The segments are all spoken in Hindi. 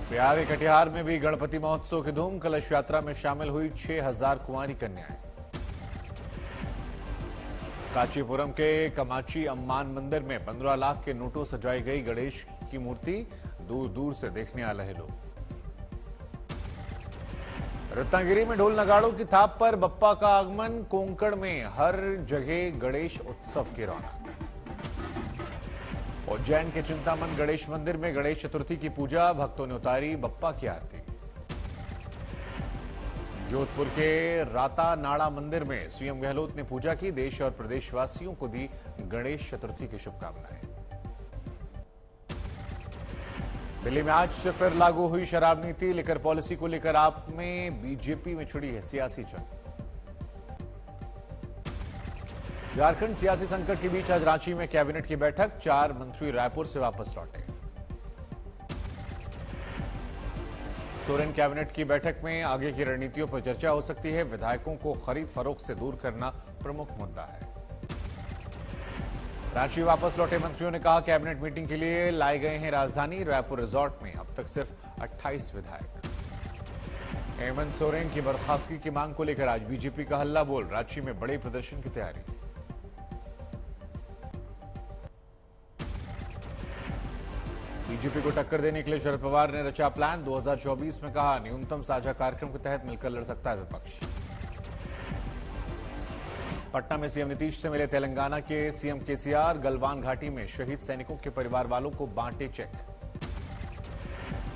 बिहार के कटिहार में भी गणपति महोत्सव की धूम। कलश यात्रा में शामिल हुई 6000 कुंवारी कन्याएं। कांचीपुरम के कामाक्षी अम्मान मंदिर में 15 लाख के नोटों सजाई गई गणेश की मूर्ति। दूर दूर से देखने आ रहे लोग। रत्नागिरी में ढोल नगाड़ों की थाप पर बप्पा का आगमन। कोंकण में हर जगह गणेश उत्सव की रौनक। उज्जैन के चिंतामन गणेश मंदिर में गणेश चतुर्थी की पूजा। भक्तों ने उतारी बप्पा की आरती। जोधपुर के राता नाड़ा मंदिर में सीएम गहलोत ने पूजा की। देश और प्रदेशवासियों को दी गणेश चतुर्थी की शुभकामनाएं। दिल्ली में आज से फिर लागू हुई शराब नीति। लिकर पॉलिसी को लेकर आप में बीजेपी में छिड़ी है सियासी जंग। झारखंड सियासी संकट के बीच आज रांची में कैबिनेट की बैठक। 4 मंत्री रायपुर से वापस लौटे। सोरेन कैबिनेट की बैठक में आगे की रणनीतियों पर चर्चा हो सकती है। विधायकों को खरीद फरोख्त से दूर करना प्रमुख मुद्दा है। रांची वापस लौटे मंत्रियों ने कहा कैबिनेट मीटिंग के लिए लाए गए हैं राजधानी। रायपुर रिजॉर्ट में अब तक सिर्फ 28 विधायक। हेमंत सोरेन की बर्खास्तगी की मांग को लेकर आज बीजेपी का हल्ला बोल। रांची में बड़े प्रदर्शन की तैयारी। बीजेपी को टक्कर देने के लिए शरद पवार ने रचा प्लान। 2024 में कहा न्यूनतम साझा कार्यक्रम के तहत मिलकर लड़ सकता है विपक्ष। पटना में सीएम नीतीश से मिले तेलंगाना के सीएम केसीआर। गलवान घाटी में शहीद सैनिकों के परिवार वालों को बांटे चेक।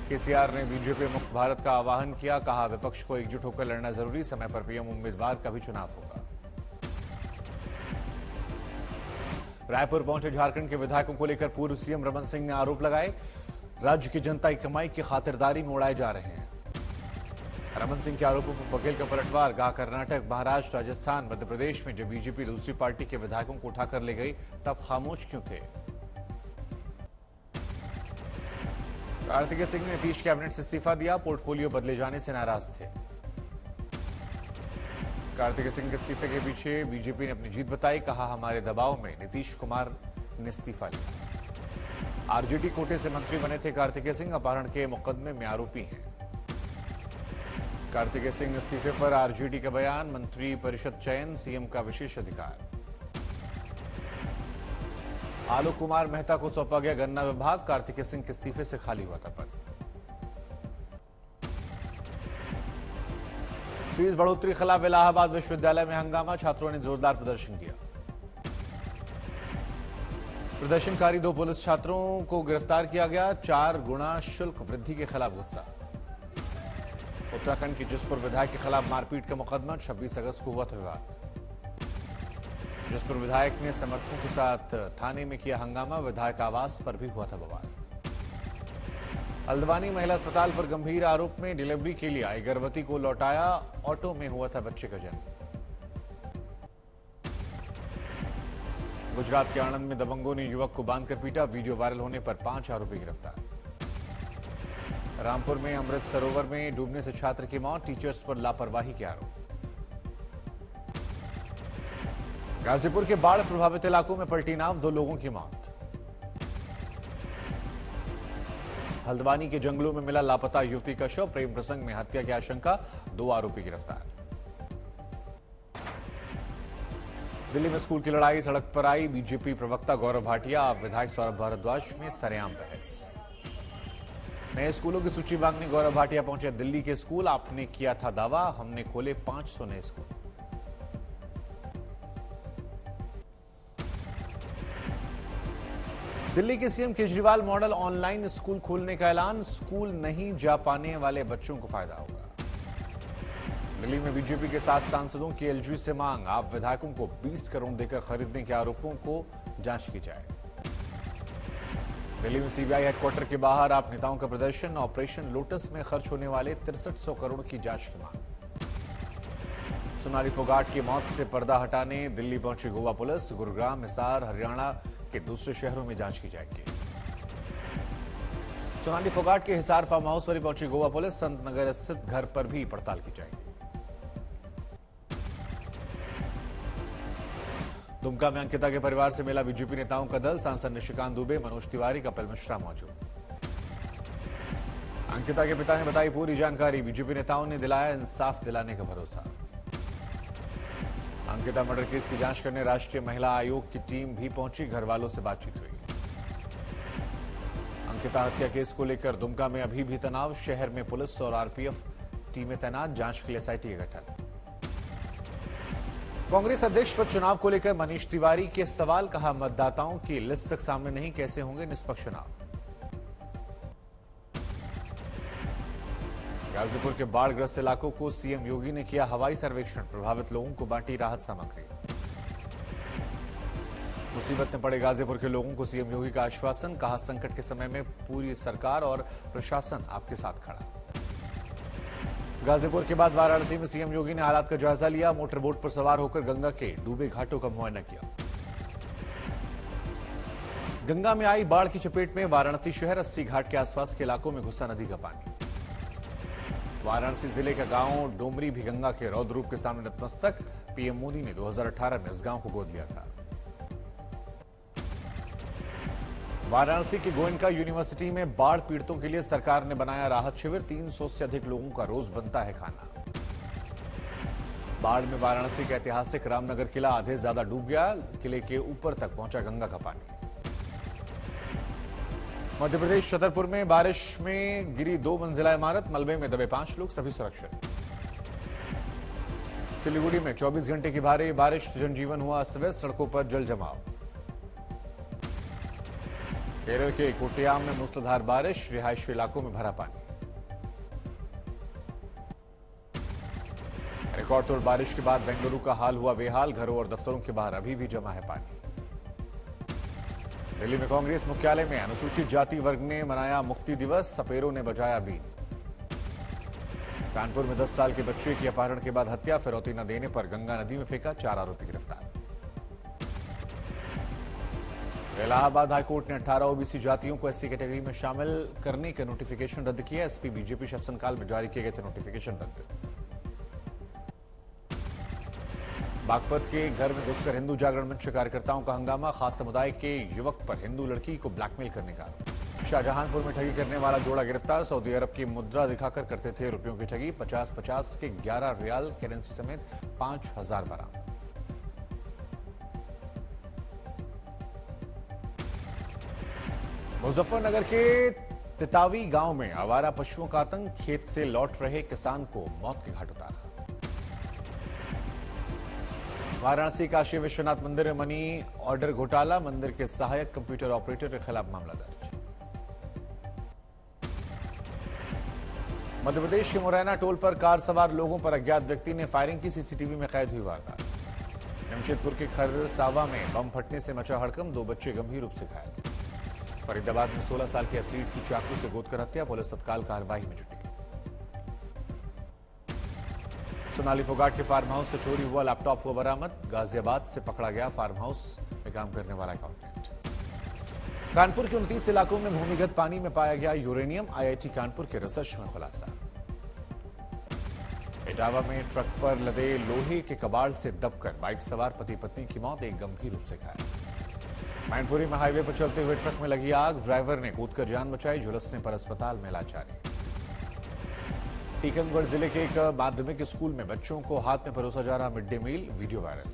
केसीआर ने बीजेपी मुक्त भारत का आह्वान किया। कहा विपक्ष को एकजुट होकर लड़ना जरूरी। समय पर पीएम उम्मीदवार का भी चुनाव होगा। रायपुर पहुंचे झारखंड के विधायकों को लेकर पूर्व सीएम रमन सिंह ने आरोप लगाए। राज्य की जनता की कमाई की खातिरदारी में उड़ाए जा रहे हैं। रमन सिंह के आरोपों पर बघेल का पलटवार। कहा कर्नाटक, महाराष्ट्र, राजस्थान, मध्य प्रदेश में जब बीजेपी दूसरी पार्टी के विधायकों को उठाकर ले गई तब खामोश क्यों थे। कार्तिकेय सिंह ने नीतीश कैबिनेट से इस्तीफा दिया। पोर्टफोलियो बदले जाने से नाराज थे। कार्तिकेय सिंह के इस्तीफे के पीछे बीजेपी ने अपनी जीत बताई। कहा हमारे दबाव में नीतीश कुमार ने इस्तीफा लिया। आरजेडी कोटे से मंत्री बने थे कार्तिकेय सिंह। अपहरण के मुकदमे में आरोपी हैं। कार्तिकेय सिंह इस्तीफे पर आरजेडी का बयान। मंत्री परिषद चयन सीएम का विशेष अधिकार। आलोक कुमार मेहता को सौंपा गया गन्ना विभाग। कार्तिकेय सिंह के इस्तीफे से खाली हुआ था पद। फीस बढ़ोतरी खिलाफ इलाहाबाद विश्वविद्यालय में हंगामा। छात्रों ने जोरदार प्रदर्शन किया। प्रदर्शनकारी 2 पुलिस छात्रों को गिरफ्तार किया गया। 4 गुना शुल्क वृद्धि के खिलाफ गुस्सा। उत्तराखंड के जसपुर विधायक के खिलाफ मारपीट का मुकदमा। 26 अगस्त को हुआ था विवाद। जसपुर विधायक ने समर्थकों के साथ थाने में किया हंगामा। विधायक आवास पर भी हुआ था बवाल। हल्द्वानी महिला अस्पताल पर गंभीर आरोप में डिलीवरी के लिए आई गर्भवती को लौटाया। ऑटो में हुआ था बच्चे का जन्म। गुजरात के आणंद में दबंगों ने युवक को बांधकर पीटा। वीडियो वायरल होने पर 5 आरोपी गिरफ्तार। रामपुर में अमृत सरोवर में डूबने से छात्र की मौत। टीचर्स पर लापरवाही के आरोप। गाजीपुर के बाढ़ प्रभावित इलाकों में पलटी नाव। 2 लोगों की मौत। हल्द्वानी के जंगलों में मिला लापता युवती का शव। प्रेम प्रसंग में हत्या की आशंका। 2 आरोपी गिरफ्तार। दिल्ली में स्कूल की लड़ाई सड़क पर आई। बीजेपी प्रवक्ता गौरव भाटिया विधायक सौरभ भारद्वाज में सरेआम बहस। नए स्कूलों की सूची मांगने गौरव भाटिया पहुंचे दिल्ली के स्कूल। आपने किया था दावा, हमने खोले 500 नए स्कूल। दिल्ली के CM Kejriwal model online school खोलने का ऐलान। स्कूल नहीं जा पाने वाले बच्चों को फायदा होगा। दिल्ली में बीजेपी के 7 सांसदों की एलजी से मांग। आप विधायकों को 20 करोड़ देकर खरीदने के आरोपों को जांच की जाए। दिल्ली में सीबीआई हेडक्वार्टर के बाहर आप नेताओं का प्रदर्शन। ऑपरेशन लोटस में खर्च होने वाले 6300 करोड़ की जांच की मांग। सोनाली फोगाट की मौत से पर्दा हटाने दिल्ली पहुंची गोवा पुलिस। गुरुग्राम, हिसार, हरियाणा के दूसरे शहरों में जांच की जाएगी। सोनाली फोगाट के हिसार फार्म हाउस पर ही पहुंची गोवा पुलिस। संत नगर स्थित घर पर भी पड़ताल की जाएगी। दुमका में अंकिता के परिवार से मिला बीजेपी नेताओं का दल। सांसद निशिकांत दुबे, मनोज तिवारी, कपिल मिश्रा मौजूद। अंकिता के पिता ने बताई पूरी जानकारी। बीजेपी नेताओं ने दिलाया इंसाफ दिलाने का भरोसा। अंकिता मर्डर केस की जांच करने राष्ट्रीय महिला आयोग की टीम भी पहुंची। घर वालों से बातचीत हुई। अंकिता हत्या केस को लेकर दुमका में अभी भी तनाव। शहर में पुलिस और आरपीएफ टीमें तैनात। जांच के लिए एसआईटी का गठन। कांग्रेस अध्यक्ष पद चुनाव को लेकर मनीष तिवारी के सवाल। कहा, मतदाताओं की लिस्ट तक सामने नहीं, कैसे होंगे निष्पक्ष चुनाव। गाजीपुर के बाढ़ग्रस्त इलाकों को सीएम योगी ने किया हवाई सर्वेक्षण। प्रभावित लोगों को बांटी राहत सामग्री। मुसीबत में पड़े गाजीपुर के लोगों को सीएम योगी का आश्वासन। कहा, संकट के समय में पूरी सरकार और प्रशासन आपके साथ खड़ा। गाजीपुर के बाद वाराणसी में सीएम योगी ने हालात का जायजा लिया। मोटर बोट पर सवार होकर गंगा के डूबे घाटों का मुआयना किया। गंगा में आई बाढ़ की चपेट में वाराणसी शहर। 80 घाट के आसपास के इलाकों में घुसा नदी का पानी। वाराणसी जिले का गांव डोमरी भी गंगा के रौद्र रूप के सामने नतमस्तक। पीएम मोदी ने 2018 में इस गांव को गोद लिया था। वाराणसी के गोयनका यूनिवर्सिटी में बाढ़ पीड़ितों के लिए सरकार ने बनाया राहत शिविर। 300 से अधिक लोगों का रोज बनता है खाना। बाढ़ में वाराणसी का ऐतिहासिक रामनगर किला आधे ज्यादा डूब गया। किले के ऊपर तक पहुंचा गंगा का पानी। मध्य प्रदेश छतरपुर में बारिश में गिरी 2 मंजिला इमारत। मलबे में दबे 5 लोग, सभी सुरक्षित। सिलीगुड़ी में 24 घंटे की भारी बारिश। जनजीवन हुआ अस्त व्यस्त। सड़कों पर जल जमाव। केरल के कोट्टयम में मूसलाधार बारिश। रिहायशी इलाकों में भरा पानी। रिकॉर्ड तोड़ बारिश के बाद बेंगलुरु का हाल हुआ बेहाल। घरों और दफ्तरों के बाहर अभी भी जमा है पानी। दिल्ली में कांग्रेस मुख्यालय में अनुसूचित जाति वर्ग ने मनाया मुक्ति दिवस। सपेरों ने बजाया बीन। कानपुर में 10 साल के बच्चे की अपहरण के बाद हत्या। फिरौती न देने पर गंगा नदी में फेंका। 4 आरोपी गिरफ्तार। इलाहाबाद हाईकोर्ट ने 18 ओबीसी जातियों को एससी कैटेगरी में शामिल करने का नोटिफिकेशन रद्द किया। एसपी बीजेपी शासनकाल में जारी किए गए थे नोटिफिकेशन रद्द। बागपत के घर में घुसकर हिंदू जागरण मंच कार्यकर्ताओं का हंगामा। खास समुदाय के युवक पर हिंदू लड़की को ब्लैकमेल करने का आरोप। शाहजहांपुर में ठगी करने वाला जोड़ा गिरफ्तार। सऊदी अरब की मुद्रा दिखाकर करते थे रुपयों की ठगी। 50-50 के 11 रियाल करेंसी समेत 5000 बरामद। मुजफ्फरनगर के तितावी गांव में आवारा पशुओं का आतंक। खेत से लौट रहे किसान को मौत के घाट उतारा। वाराणसी काशी विश्वनाथ मंदिर में मनी ऑर्डर घोटाला। मंदिर के सहायक कंप्यूटर ऑपरेटर के खिलाफ मामला दर्ज। मध्य प्रदेश के मुरैना टोल पर कार सवार लोगों पर अज्ञात व्यक्ति ने फायरिंग की। सीसीटीवी में कैद हुई वारदात। जमशेदपुर के खरसावा में बम फटने से मचा हड़कंप। 2 बच्चे गंभीर रूप से घायल। फरीदाबाद में 16 साल के एथलीट की चाकू से गोदकर हत्या। पुलिस तत्काल कार्रवाई में जुटी। सोनाली फोगाट के फार्म हाउस से चोरी हुआ लैपटॉप हुआ बरामद। गाजियाबाद से पकड़ा गया फार्म हाउस में काम करने वाला अकाउंटेंट। कानपुर के 29 इलाकों में भूमिगत पानी में पाया गया यूरेनियम। आईआईटी कानपुर के रिसर्च में खुलासा। इटावा में ट्रक पर लदे लोहे के कबाड़ से दबकर बाइक सवार पति पत्नी की मौत। एक गंभीर रूप से घायल। मैनपुरी में हाईवे पर चलते हुए ट्रक में लगी आग। ड्राइवर ने कूदकर जान बचाई। झुलसने पर अस्पताल में इलाज जारी। टीकमगढ़ जिले के एक माध्यमिक स्कूल में बच्चों को हाथ में परोसा जा रहा mid day meal video viral.